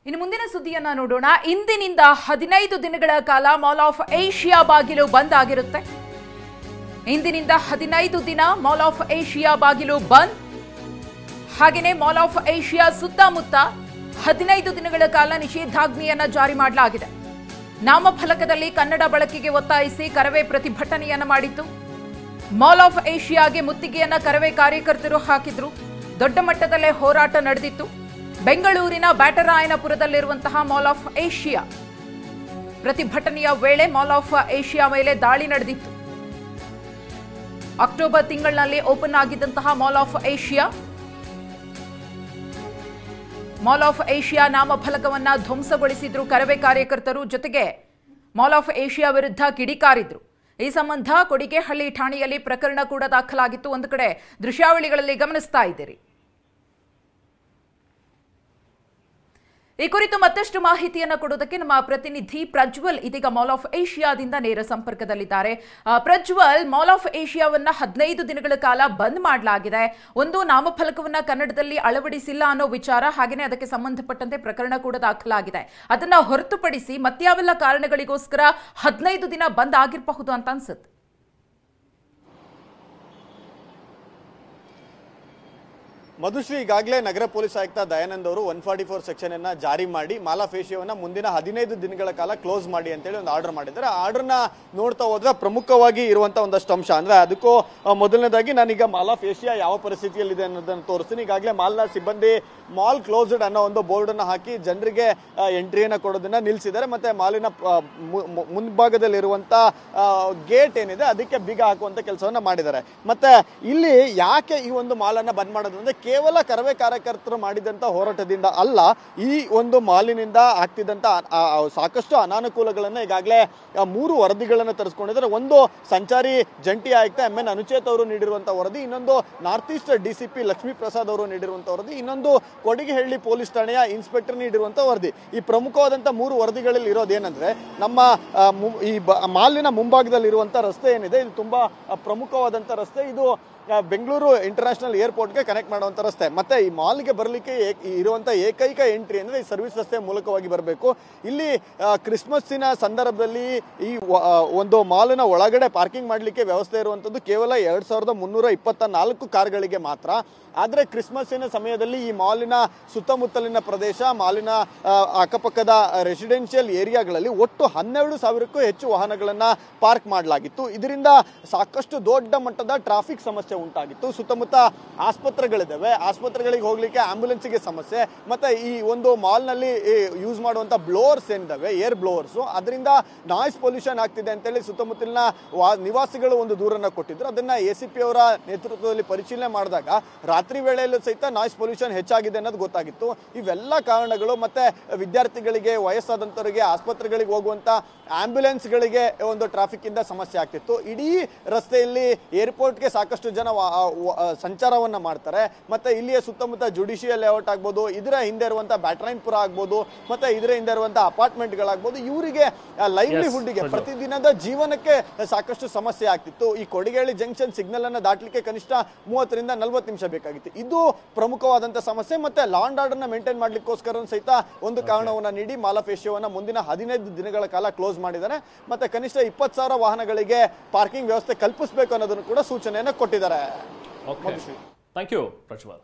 ಇನ್ನು ಮುಂದಿನ ಸುದ್ದಿಯನ್ನ ನೋಡೋಣ. ಇಂದಿನಿಂದ 15 ದಿನಗಳ ಕಾಲ ಮಾಲ್ ಆಫ್ ಏಷ್ಯಾ ಬಾಗಿಲು ಬಂದ್ ಆಗಿರುತ್ತೆ. ಇಂದಿನಿಂದ 15 ದಿನ ಮಾಲ್ ಆಫ್ ಏಷ್ಯಾ ಬಾಗಿಲು ಬಂದ್. ಹಾಗೆಯೇ ಮಾಲ್ ಆಫ್ ಏಷ್ಯಾ ಸುತ್ತಮುತ್ತ 15 ದಿನಗಳ ಕಾಲ ನಿಷೇಧಾಜ್ಞೆಯನ್ನ ಜಾರಿ ಮಾಡಲಾಗಿದೆ. ನಾಮಫಲಕದಲ್ಲಿ ಕನ್ನಡ ಬಳಕೆಗೆ ಒತ್ತಾಯಿಸಿ ಕರವೇ ಪ್ರತಿಭಟನೆಯನ್ನ ಮಾಡಿತ್ತು. ಮಾಲ್ ಆಫ್ ಏಷ್ಯಾಗೆ ಮುತ್ತಿಗೆಯನ್ನ ಕರವೇ ಕಾರ್ಯಕರ್ತರು ಹಾಕಿದ್ರು. ದೊಡ್ಡ ಮಟ್ಟದಲ್ಲೇ ಹೋರಾಟ ನಡೆದಿತ್ತು. ಬೆಂಗಳೂರಿನ ಬ್ಯಾಟರಾಯನಪುರದಲ್ಲಿರುವಂತಹ ಮಾಲ್ ಆಫ್ ಏಷ್ಯಾ ಪ್ರತಿಭಟನೆಯ ವೇಳೆ ಮಾಲ್ ಆಫ್ ಏಷ್ಯಾ ಮೇಲೆ ದಾಳಿ ನಡೆದಿತ್ತು. ಅಕ್ಟೋಬರ್ ತಿಂಗಳಿನಲ್ಲಿ ಓಪನ್ ಆಗಿದ್ದಂತಹ ಮಾಲ್ ಆಫ್ ಏಷ್ಯಾ ನಾಮಫಲಕವನ್ನ ಧ್ವಂಸಗೊಳಿಸಿದ್ರು ಕರವೇ ಕಾರ್ಯಕರ್ತರು. ಜೊತೆಗೆ ಮಾಲ್ ಆಫ್ ಏಷ್ಯಾ ವಿರುದ್ಧ ಕಿಡಿಕಾರಿದ್ರು. ಈ ಸಂಬಂಧ ಕೊಡಿಗೆಹಳ್ಳಿ ಠಾಣೆಯಲ್ಲಿ ಪ್ರಕರಣ ಕೂಡ ದಾಖಲಾಗಿತ್ತು. ಒಂದು ಕಡೆ ದೃಶ್ಯಾವಳಿಗಳಲ್ಲಿ ಗಮನಿಸ್ತಾ ಇದ್ದೀರಿ. ಈ ಕುರಿತು ಮತ್ತಷ್ಟು ಮಾಹಿತಿಯನ್ನು ಕೊಡೋದಕ್ಕೆ ನಮ್ಮ ಪ್ರತಿನಿಧಿ ಪ್ರಜ್ವಲ್ ಇದೀಗ ಮಾಲ್ ಆಫ್ ಏಷ್ಯಾದಿಂದ ನೇರ ಸಂಪರ್ಕದಲ್ಲಿದ್ದಾರೆ. ಪ್ರಜ್ವಲ್, ಮಾಲ್ ಆಫ್ ಏಷ್ಯಾವನ್ನ 15 ದಿನಗಳ ಕಾಲ ಬಂದ್ ಮಾಡಲಾಗಿದೆ. ಒಂದು ನಾಮಫಲಕವನ್ನ ಕನ್ನಡದಲ್ಲಿ ಅಳವಡಿಸಿಲ್ಲ ಅನ್ನೋ ವಿಚಾರ, ಹಾಗೆಯೇ ಅದಕ್ಕೆ ಸಂಬಂಧಪಟ್ಟಂತೆ ಪ್ರಕರಣ ಕೂಡ ದಾಖಲಾಗಿದೆ. ಅದನ್ನ ಹೊರತುಪಡಿಸಿ ಮತ್ಯಾವೆಲ್ಲ ಕಾರಣಗಳಿಗೋಸ್ಕರ 15 ದಿನ ಬಂದ್ ಆಗಿರಬಹುದು ಅಂತ ಅನ್ಸುತ್ತೆ? ಮಧುಶ್ರೀ, ಈಗಾಗಲೇ ನಗರ ಪೊಲೀಸ್ ಆಯುಕ್ತ ದಯಾನಂದ್ ಅವರು 144 ಸೆಕ್ಷನ್ ಅನ್ನ ಜಾರಿ ಮಾಡಿ ಮಾಲ್ ಆಫ್ ಏಷ್ಯಾವನ್ನ ಮುಂದಿನ 15 ದಿನಗಳ ಕಾಲ ಕ್ಲೋಸ್ ಮಾಡಿ ಅಂತೇಳಿ ಒಂದು ಆರ್ಡರ್ ಮಾಡಿದ್ದಾರೆ. ಆ ಆರ್ಡರ್ನ ನೋಡ್ತಾ ಹೋದ್ರೆ ಪ್ರಮುಖವಾಗಿ ಇರುವಂತಹ ಒಂದಷ್ಟು ಅಂಶ ಅಂದ್ರೆ ಅದಕ್ಕೂ ಮೊದಲನೇದಾಗಿ ನಾನೀಗ ಮಾಲ್ ಆಫ್ ಏಷ್ಯಾ ಯಾವ ಪರಿಸ್ಥಿತಿಯಲ್ಲಿದೆ ಅನ್ನೋದನ್ನು ತೋರಿಸ್ತೀನಿ. ಈಗಾಗಲೇ ಮಾಲ್ನ ಸಿಬ್ಬಂದಿ ಮಾಲ್ ಕ್ಲೋಸ್ಡ್ ಅನ್ನೋ ಒಂದು ಬೋರ್ಡ್ ಅನ್ನ ಹಾಕಿ ಜನರಿಗೆ ಎಂಟ್ರಿಯನ್ನ ಕೊಡೋದನ್ನ ನಿಲ್ಲಿಸಿದ್ದಾರೆ. ಮತ್ತೆ ಮಾಲಿನ ಮುಂಭಾಗದಲ್ಲಿರುವಂತ ಗೇಟ್ ಏನಿದೆ ಅದಕ್ಕೆ ಬೀಗ ಹಾಕುವಂತ ಕೆಲಸವನ್ನ ಮಾಡಿದ್ದಾರೆ. ಮತ್ತೆ ಇಲ್ಲಿ ಯಾಕೆ ಈ ಒಂದು ಮಾಲನ್ನ ಬಂದ್ ಮಾಡೋದು ಅಂದ್ರೆ ಕೇವಲ ಕರವೇ ಕಾರ್ಯಕರ್ತರು ಮಾಡಿದಂತ ಹೋರಾಟದಿಂದ ಅಲ್ಲ, ಈ ಒಂದು ಮಾಲಿನಿಂದ ಆಗ್ತಿದ್ದಂತ ಸಾಕಷ್ಟು ಅನಾನುಕೂಲಗಳನ್ನ ಈಗಾಗಲೇ 3 ವರದಿಗಳನ್ನು ತರಿಸ್ಕೊಂಡಿದ್ದಾರೆ. ಒಂದು ಸಂಚಾರಿ ಜಂಟಿ ಆಯುಕ್ತ MN ಅನುಚೇತ್ ಅವರು ನೀಡಿರುವಂತಹ ವರದಿ, ಇನ್ನೊಂದು north East DCP Lakshmi Prasad ಅವರು ನೀಡಿರುವಂತಹ ವರದಿ, ಇನ್ನೊಂದು ಕೊಡಿಗೆಹಳ್ಳಿ ಪೊಲೀಸ್ ಠಾಣೆಯ ಇನ್ಸ್ಪೆಕ್ಟರ್ ನೀಡಿರುವಂತಹ ವರದಿ. ಈ ಪ್ರಮುಖವಾದಂತಹ 3 ವರದಿಗಳಲ್ಲಿ ಇರೋದೇನಂದ್ರೆ ನಮ್ಮ ಈ ಮಾಲಿನ ಮುಂಭಾಗದಲ್ಲಿರುವಂತಹ ರಸ್ತೆ ಏನಿದೆ ಇದು ತುಂಬಾ ಪ್ರಮುಖವಾದಂತ ರಸ್ತೆ. ಇದು ಬೆಂಗಳೂರು ಇಂಟರ್ನ್ಯಾಷನಲ್ ಏರ್ಪೋರ್ಟ್ಗೆ ಕನೆಕ್ಟ್ ಮಾಡುವಂಥ ರಸ್ತೆ. ಮತ್ತೆ ಈ ಮಾಲ್ಗೆ ಬರಲಿಕ್ಕೆ ಇರುವಂಥ ಏಕೈಕ ಎಂಟ್ರಿ ಅಂದರೆ ಈ ಸರ್ವಿಸ್ ರಸ್ತೆ ಮೂಲಕವಾಗಿ ಬರಬೇಕು. ಇಲ್ಲಿ ಕ್ರಿಸ್ಮಸ್ಸಿನ ಸಂದರ್ಭದಲ್ಲಿ ಈ ಒಂದು ಮಾಲಿನ ಒಳಗಡೆ ಪಾರ್ಕಿಂಗ್ ಮಾಡಲಿಕ್ಕೆ ವ್ಯವಸ್ಥೆ ಇರುವಂಥದ್ದು ಕೇವಲ 2324 ಕಾರ್ಗಳಿಗೆ ಮಾತ್ರ. ಆದರೆ ಕ್ರಿಸ್ಮಸ್ಸಿನ ಸಮಯದಲ್ಲಿ ಈ ಮಾಲಿನ ಸುತ್ತಮುತ್ತಲಿನ ಪ್ರದೇಶ, ಮಾಲಿನ ಅಕ್ಕಪಕ್ಕದ ರೆಸಿಡೆನ್ಷಿಯಲ್ ಏರಿಯಾಗಳಲ್ಲಿ ಒಟ್ಟು 12,000ಕ್ಕೂ ಹೆಚ್ಚು ವಾಹನಗಳನ್ನು ಪಾರ್ಕ್ ಮಾಡಲಾಗಿತ್ತು. ಇದರಿಂದ ಸಾಕಷ್ಟು ದೊಡ್ಡ ಮಟ್ಟದ ಟ್ರಾಫಿಕ್ ಸಮಸ್ಯೆ ಉಂಟಾಗಿತ್ತು. ಸುತ್ತಮುತ್ತ ಆಸ್ಪತ್ರೆಗಳಿದ್ದಾವೆ, ಆಸ್ಪತ್ರೆಗಳಿಗೆ ಹೋಗ್ಲಿಕ್ಕೆ ಆಂಬ್ಯುಲೆನ್ಸ್ಗೆ ಸಮಸ್ಯೆ. ಮತ್ತೆ ಈ ಒಂದು ಮಾಲ್ನಲ್ಲಿ ಯೂಸ್ ಮಾಡುವಂತ ಬ್ಲೋವರ್ಸ್ ಏನಿದಾವೆ, ಏರ್ ಬ್ಲೋವರ್ಸ್, ಅದರಿಂದ ನಾಯ್ಸ್ ಪೊಲ್ಯೂಷನ್ ಆಗ್ತಿದೆ ಅಂತೇಳಿ ಸುತ್ತಮುತ್ತಲಿನ ನಿವಾಸಿಗಳು ಒಂದು ದೂರನ್ನ ಕೊಟ್ಟಿದ್ರು. ಅದನ್ನ ACP ಅವರ ನೇತೃತ್ವದಲ್ಲಿ ಪರಿಶೀಲನೆ ಮಾಡಿದಾಗ ರಾತ್ರಿ ವೇಳೆಯಲ್ಲೂ ಸಹಿತ ನಾಯ್ಸ್ ಪೊಲ್ಯೂಷನ್ ಹೆಚ್ಚಾಗಿದೆ ಅನ್ನೋದು ಗೊತ್ತಾಗಿತ್ತು. ಇವೆಲ್ಲ ಕಾರಣಗಳು ಮತ್ತೆ ವಿದ್ಯಾರ್ಥಿಗಳಿಗೆ, ವಯಸ್ಸಾದಂತವರಿಗೆ, ಆಸ್ಪತ್ರೆಗಳಿಗೆ ಹೋಗುವಂತ ಆಂಬ್ಯುಲೆನ್ಸ್ಗಳಿಗೆ ಒಂದು ಟ್ರಾಫಿಕ್ ಇಂದ ಸಮಸ್ಯೆ ಆಗ್ತಿತ್ತು. ಇಡೀ ರಸ್ತೆಯಲ್ಲಿ ಏರ್ಪೋರ್ಟ್ಗೆ ಸಾಕಷ್ಟು ಜನ ಸಂಚಾರವನ್ನ ಮಾಡ್ತಾರೆ. ಮತ್ತೆ ಇಲ್ಲಿಯ ಸುತ್ತಮುತ್ತ ಜುಡಿಷಿಯಲ್ ಲೇಔಟ್ ಆಗ್ಬೋದು, ಇದರ ಹಿಂದೆ ಇರುವಂತಹ ಬ್ಯಾಟರಾಯನಪುರ ಆಗ್ಬೋದು, ಮತ್ತೆ ಇದರ ಹಿಂದೆ ಇರುವಂತಹ ಅಪಾರ್ಟ್ಮೆಂಟ್ಗಳಾಗ್ಬೋದು, ಇವರಿಗೆ ಲೈವ್ಲಿಹುಡ್ಗೆ ಪ್ರತಿದಿನದ ಜೀವನಕ್ಕೆ ಸಾಕಷ್ಟು ಸಮಸ್ಯೆ ಆಗ್ತಿತ್ತು. ಈ ಕೊಡಿಗೆಹಳ್ಳಿ ಜಂಕ್ಷನ್ ಸಿಗ್ನಲ್ ಅನ್ನ ದಾಟಲಿಕ್ಕೆ ಕನಿಷ್ಠ 30 ರಿಂದ 40 ನಿಮಿಷ ಬೇಕಾಗಿತ್ತು. ಇದು ಪ್ರಮುಖವಾದಂತಹ ಸಮಸ್ಯೆ. ಮತ್ತೆ ಲಾ ಅಂಡ್ ಆರ್ಡರ್ ನ ಮೇಂಟೈನ್ ಮಾಡ್ಲಿಕ್ಕೋಸ್ಕರ ಸಹಿತ ಒಂದು ಕಾರಣವನ್ನ ನೀಡಿ ಮಾಲ್ ಆಫ್ ಏಷ್ಯಾವನ್ನ ಮುಂದಿನ 15 ದಿನಗಳ ಕಾಲ ಕ್ಲೋಸ್ ಮಾಡಿದ್ದಾರೆ. ಮತ್ತೆ ಕನಿಷ್ಠ 20,000 ವಾಹನಗಳಿಗೆ ಪಾರ್ಕಿಂಗ್ ವ್ಯವಸ್ಥೆ ಕಲ್ಪಿಸಬೇಕು ಅನ್ನೋದನ್ನು ಕೂಡ ಸೂಚನೆಯನ್ನು ಕೊಟ್ಟಿದ್ದಾರೆ. Thank you Prajwal.